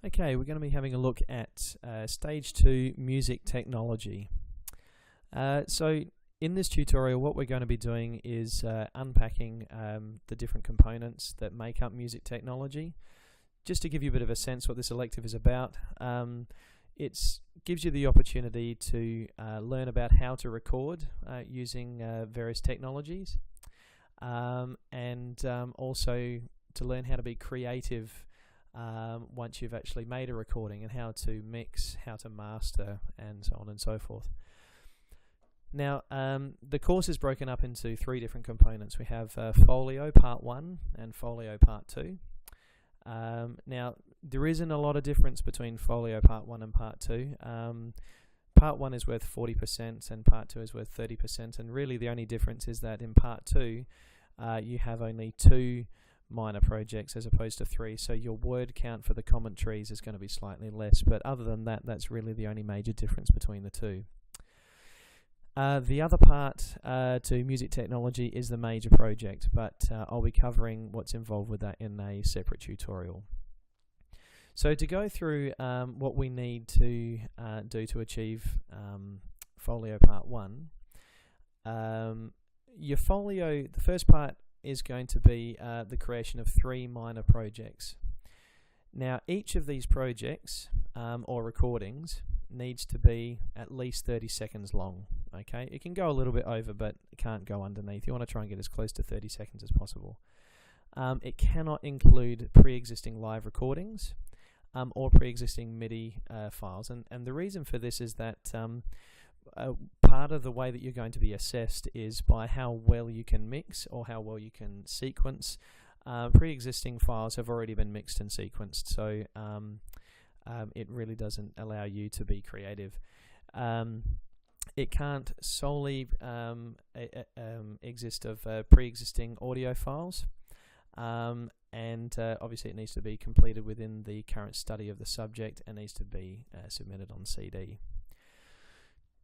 Okay, we're going to be having a look at Stage 2 Music Technology. So in this tutorial what we're going to be doing is unpacking the different components that make up music technology. Just to give you a bit of a sense what this elective is about, it gives you the opportunity to learn about how to record using various technologies, and also to learn how to be creative once you've actually made a recording, and how to mix, how to master, and so on and so forth. Now, the course is broken up into three different components. We have Folio Part 1 and Folio Part 2. Now, there isn't a lot of difference between Folio Part 1 and Part 2. Part 1 is worth 40% and Part 2 is worth 30%, and really the only difference is that in Part 2 you have only 2 minor projects as opposed to 3, so your word count for the commentaries is going to be slightly less, but other than that, that's really the only major difference between the two. The other part to music technology is the major project, but I'll be covering what's involved with that in a separate tutorial. So to go through what we need to do to achieve Folio Part 1, your folio, the first part is going to be the creation of 3 minor projects. Now, each of these projects or recordings needs to be at least 30 seconds long. Okay, it can go a little bit over, but it can't go underneath. You want to try and get as close to 30 seconds as possible. It cannot include pre-existing live recordings or pre-existing MIDI files, and the reason for this is that part of the way that you're going to be assessed is by how well you can mix or how well you can sequence. Pre-existing files have already been mixed and sequenced, so it really doesn't allow you to be creative. It can't solely exist of pre-existing audio files, and obviously it needs to be completed within the current study of the subject and needs to be submitted on CD.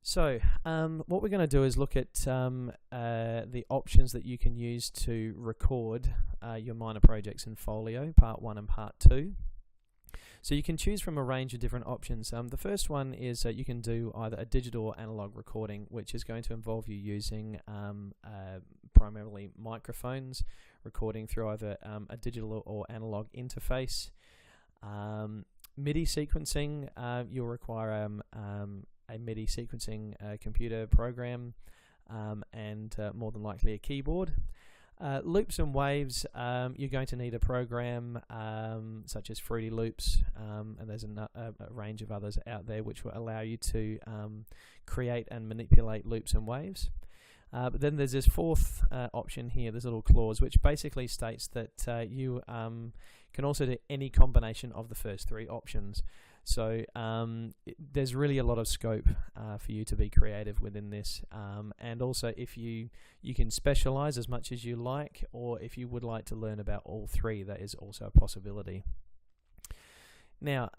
So what we're going to do is look at the options that you can use to record your minor projects in Folio, Part 1 and Part 2. So you can choose from a range of different options. The first one is you can do either a digital or analog recording, which is going to involve you using primarily microphones, recording through either a digital or analog interface. MIDI sequencing, you'll require a MIDI sequencing computer program and more than likely a keyboard. Loops and waves, you're going to need a program such as Fruity Loops, and there's a range of others out there which will allow you to create and manipulate loops and waves. But then there's this fourth option here, this little clause, which basically states that you can also do any combination of the first 3 options. So there's really a lot of scope for you to be creative within this, and also if you can specialize as much as you like, or if you would like to learn about all 3, that is also a possibility. Now,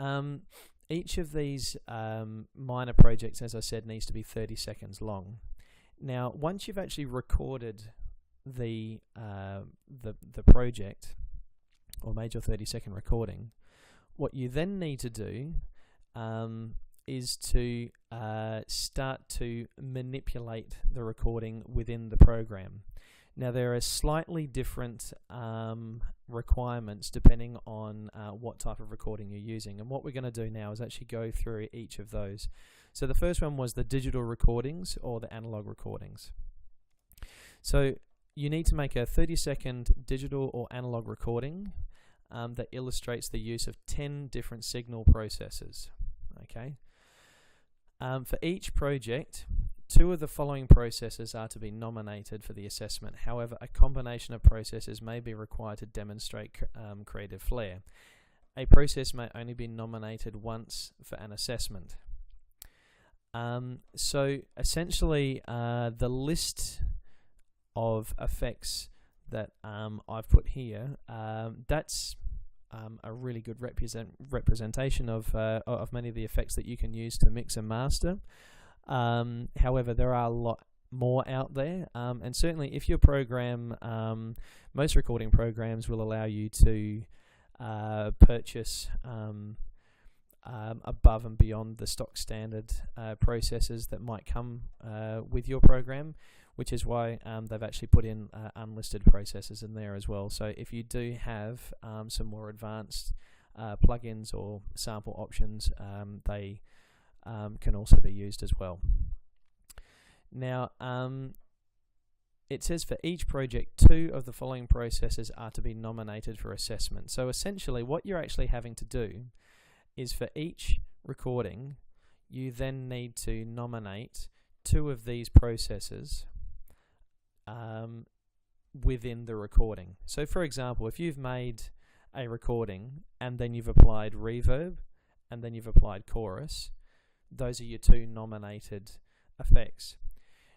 each of these minor projects, as I said, needs to be 30 seconds long. Now, once you've actually recorded the project or made your 30-second recording, what you then need to do is to start to manipulate the recording within the program. Now, there are slightly different requirements depending on what type of recording you're using, and what we're going to do now is actually go through each of those. So the first one was the digital recordings or the analog recordings. So you need to make a 30-second digital or analog recording that illustrates the use of 10 different signal processors. Okay. For each project, 2 of the following processors are to be nominated for the assessment. However, a combination of processors may be required to demonstrate creative flair. A process may only be nominated once for an assessment. So essentially, the list of effects that I've put here, that's a really good representation of many of the effects that you can use to mix and master. However, there are a lot more out there, and certainly if your program, most recording programs will allow you to purchase above and beyond the stock standard processes that might come with your program, which is why they've actually put in unlisted processes in there as well. So if you do have some more advanced plugins or sample options, they can also be used as well. Now, it says for each project, 2 of the following processes are to be nominated for assessment. So essentially what you're actually having to do is for each recording, you then need to nominate 2 of these processes within the recording. So for example, if you've made a recording and then you've applied reverb and then you've applied chorus, those are your 2 nominated effects.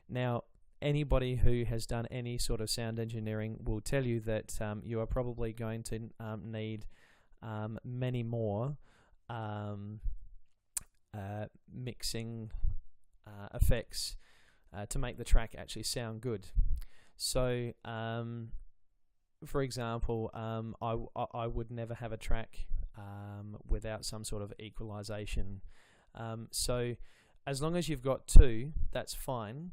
Now, anybody who has done any sort of sound engineering will tell you that you are probably going to need many more mixing effects to make the track actually sound good. So, for example, I would never have a track without some sort of equalization. So, as long as you've got 2, that's fine.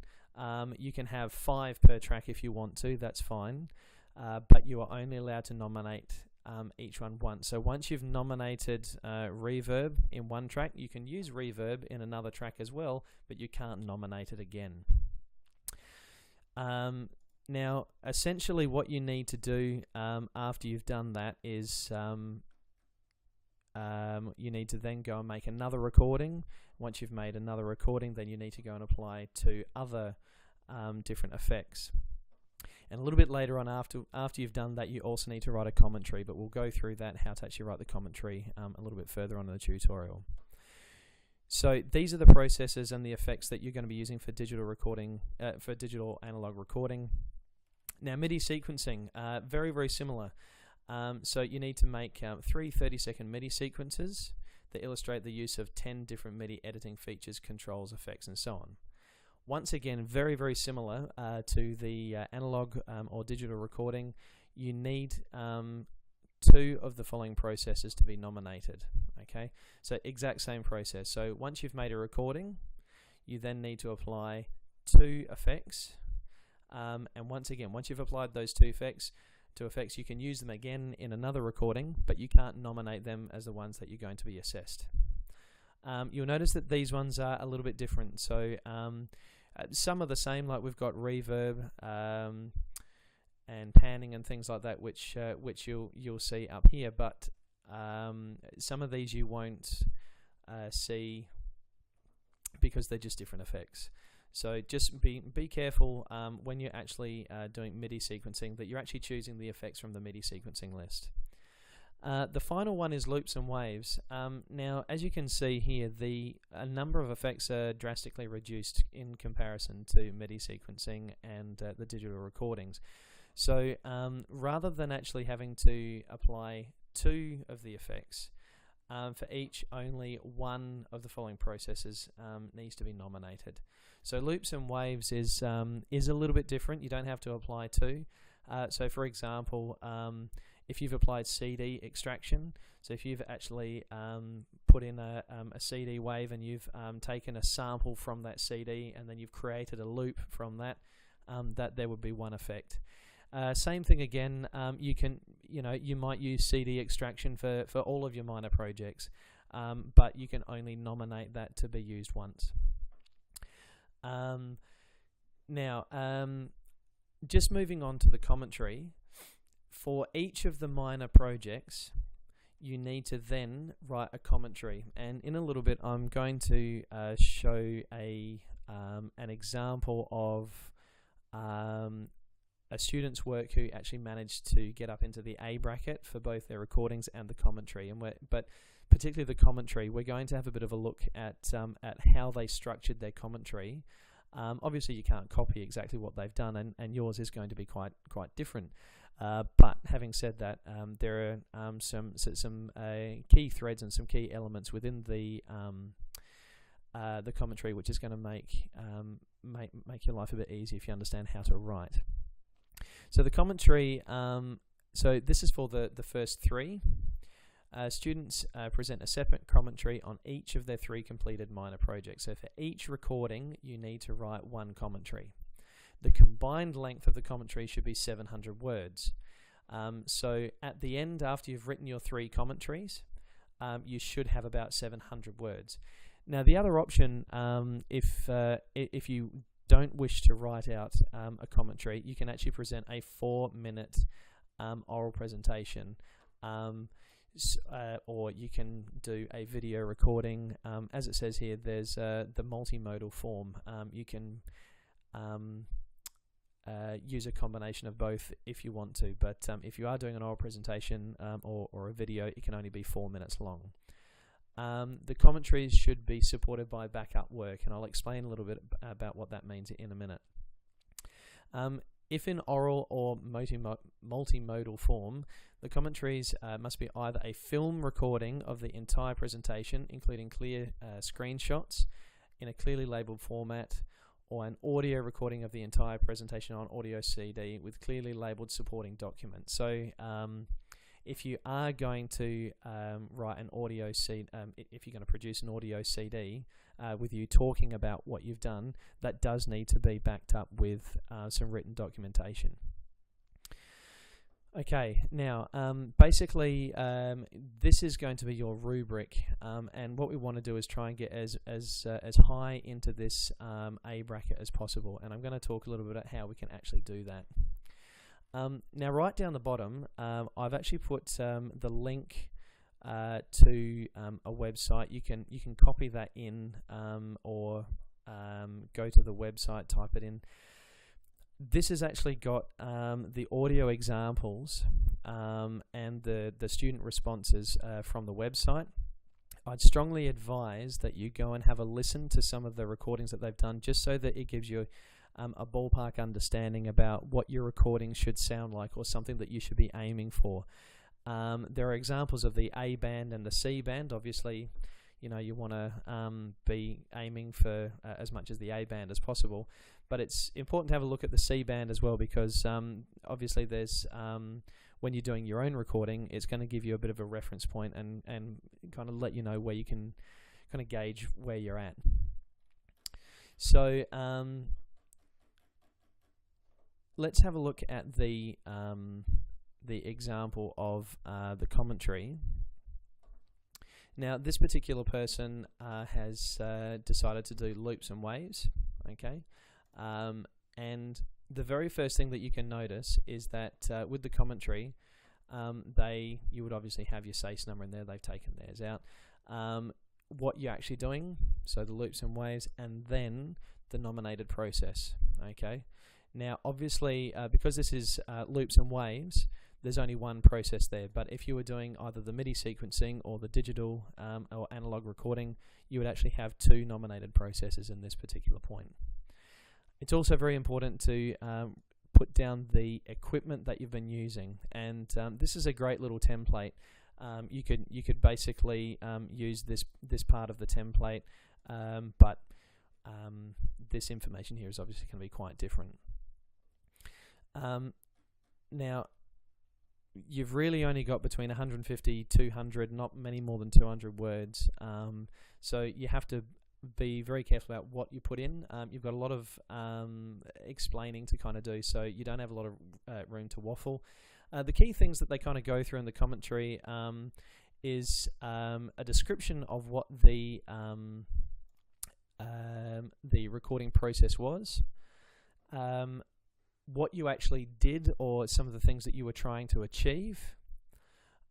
You can have 5 per track if you want to, that's fine. But you are only allowed to nominate each one once. So once you've nominated reverb in one track, you can use reverb in another track as well, but you can't nominate it again. Now, essentially what you need to do after you've done that is you need to then go and make another recording. Once you've made another recording, then you need to go and apply 2 other different effects. And a little bit later on, after you've done that, you also need to write a commentary, but we'll go through that, how to actually write the commentary a little bit further on in the tutorial. So these are the processes and the effects that you're going to be using for digital recording, for digital analog recording. Now, MIDI sequencing, very, very similar. So you need to make 3 30-second MIDI sequences that illustrate the use of 10 different MIDI editing features, controls, effects, and so on. Once again, very, very similar to the analog or digital recording. You need 2 of the following processes to be nominated. Okay, so exact same process. So once you've made a recording, you then need to apply 2 effects. And once again, once you've applied those 2 effects, you can use them again in another recording, but you can't nominate them as the ones that you're going to be assessed. You'll notice that these ones are a little bit different. So some are the same, like we've got reverb and panning and things like that, which you'll see up here. But some of these you won't see because they're just different effects. So just be careful when you're actually doing MIDI sequencing that you're actually choosing the effects from the MIDI sequencing list. The final one is loops and waves. Now, as you can see here, a number of effects are drastically reduced in comparison to MIDI sequencing and the digital recordings. So rather than actually having to apply 2 of the effects, for each, only 1 of the following processes needs to be nominated. So loops and waves is a little bit different. You don't have to apply 2. So for example, if you've applied CD extraction, so if you've actually put in a CD wave and you've taken a sample from that CD and then you've created a loop from that, that there would be 1 effect. Same thing again. You might use CD extraction for all of your minor projects, but you can only nominate that to be used once. Now, just moving on to the commentary. For each of the minor projects, you need to then write a commentary. And in a little bit, I'm going to show an example of a student's work who actually managed to get up into the A bracket for both their recordings and the commentary. But particularly the commentary, we're going to have a bit of a look at how they structured their commentary. Obviously, you can't copy exactly what they've done, and yours is going to be quite different. But having said that, there are some key threads and some key elements within the commentary, which is going to make your life a bit easier if you understand how to write. So the commentary, so this is for the first 3. students present a separate commentary on each of their 3 completed minor projects. So for each recording, you need to write 1 commentary. The combined length of the commentary should be 700 words. So at the end, after you've written your 3 commentaries, you should have about 700 words. Now, the other option, if you don't wish to write out a commentary, you can actually present a 4-minute oral presentation, or you can do a video recording. As it says here, there's the multimodal form. You can use a combination of both if you want to, but if you are doing an oral presentation or a video, it can only be 4 minutes long. The commentaries should be supported by backup work, and I'll explain a little bit about what that means in a minute. If in oral or multimodal form, the commentaries must be either a film recording of the entire presentation, including clear screenshots in a clearly labeled format, or an audio recording of the entire presentation on audio CD with clearly labeled supporting documents. So if you are going to write an audio CD, if you're going to produce an audio CD with you talking about what you've done, that does need to be backed up with some written documentation. Okay, now basically this is going to be your rubric, and what we want to do is try and get as high into this A bracket as possible, and I'm going to talk a little bit about how we can actually do that. Now, right down the bottom, I've actually put the link to a website. You can copy that in, or go to the website, type it in. This has actually got the audio examples and the student responses from the website. I'd strongly advise that you go and have a listen to some of the recordings that they've done, just so that it gives you a ballpark understanding about what your recording should sound like, or something that you should be aiming for. There are examples of the A band and the C band. Obviously, you know, you want to be aiming for as much as the A band as possible, but it's important to have a look at the C band as well, because obviously there's when you're doing your own recording, it's going to give you a bit of a reference point and kind of let you know where you can kind of gauge where you're at. So let's have a look at the example of the commentary. Now, this particular person has decided to do loops and waves, okay? And the very first thing that you can notice is that with the commentary, you would obviously have your SACE number in there. They've taken theirs out. What you're actually doing, so the loops and waves, and then the nominated process, okay? Now, obviously, because this is loops and waves, there's only one process there, but if you were doing either the MIDI sequencing or the digital or analog recording, you would actually have 2 nominated processes in this particular point. It's also very important to put down the equipment that you've been using, and this is a great little template. You could basically use this part of the template, but this information here is obviously going to be quite different. Now, you've really only got between 150, 200, not many more than 200 words. So you have to be very careful about what you put in. You've got a lot of explaining to kind of do, so you don't have a lot of room to waffle. The key things that they kind of go through in the commentary is a description of what the recording process was, what you actually did, or some of the things that you were trying to achieve,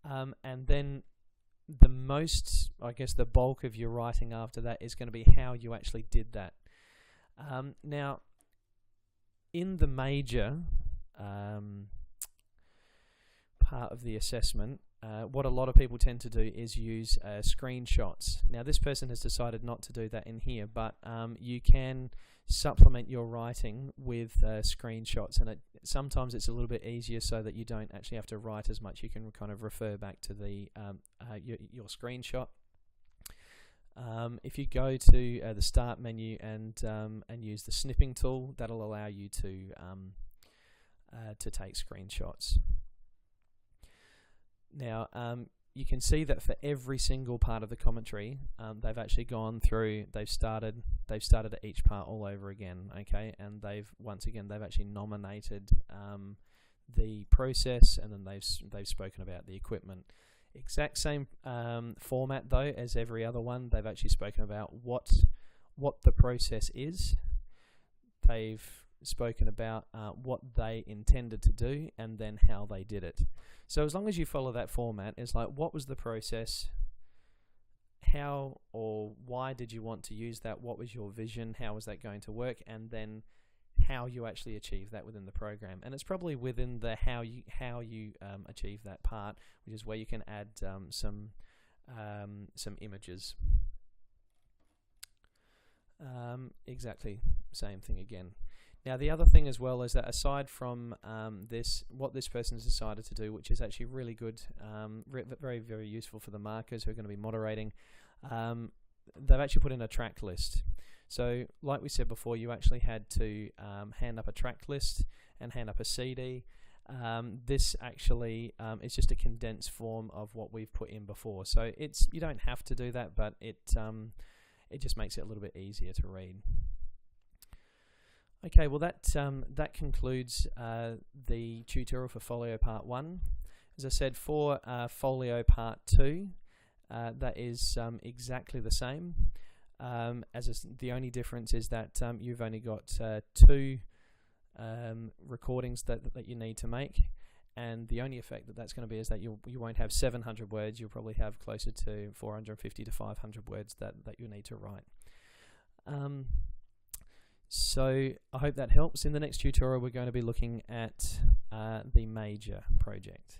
and then the bulk of your writing after that is going to be how you actually did that. Now, in the major part of the assessment, what a lot of people tend to do is use screenshots. Now, this person has decided not to do that in here, but you can supplement your writing with screenshots, and sometimes it's a little bit easier so that you don't actually have to write as much. You can kind of refer back to the your screenshot. If you go to the Start menu and use the snipping tool, that'll allow you to take screenshots. Now, you can see that for every single part of the commentary, they've actually gone through. They've started at each part all over again. Okay, and they've actually nominated the process, and then they've spoken about the equipment. Exact same format though as every other one. They've actually spoken about what the process is. They've spoken about what they intended to do, and then how they did it. So as long as you follow that format, it's like, what was the process? How or why did you want to use that? What was your vision? How was that going to work? And then how you actually achieve that within the program. And it's probably within the how you achieve that part, which is where you can add some images. Exactly same thing again. Now the other thing as well is that aside from what this person has decided to do, which is actually really good, very, very useful for the markers who are going to be moderating, they've actually put in a track list. So like we said before, you actually had to hand up a track list and hand up a CD. This actually is just a condensed form of what we've put in before. So you don't have to do that, but it just makes it a little bit easier to read. Okay, well that concludes the tutorial for Folio Part 1. As I said, for Folio Part 2, that is exactly the same. The only difference is that you've only got 2 recordings that you need to make, and the only effect that's going to be is that you won't have 700 words. You'll probably have closer to 450 to 500 words that you need to write. So I hope that helps. In the next tutorial, we're going to be looking at the major project.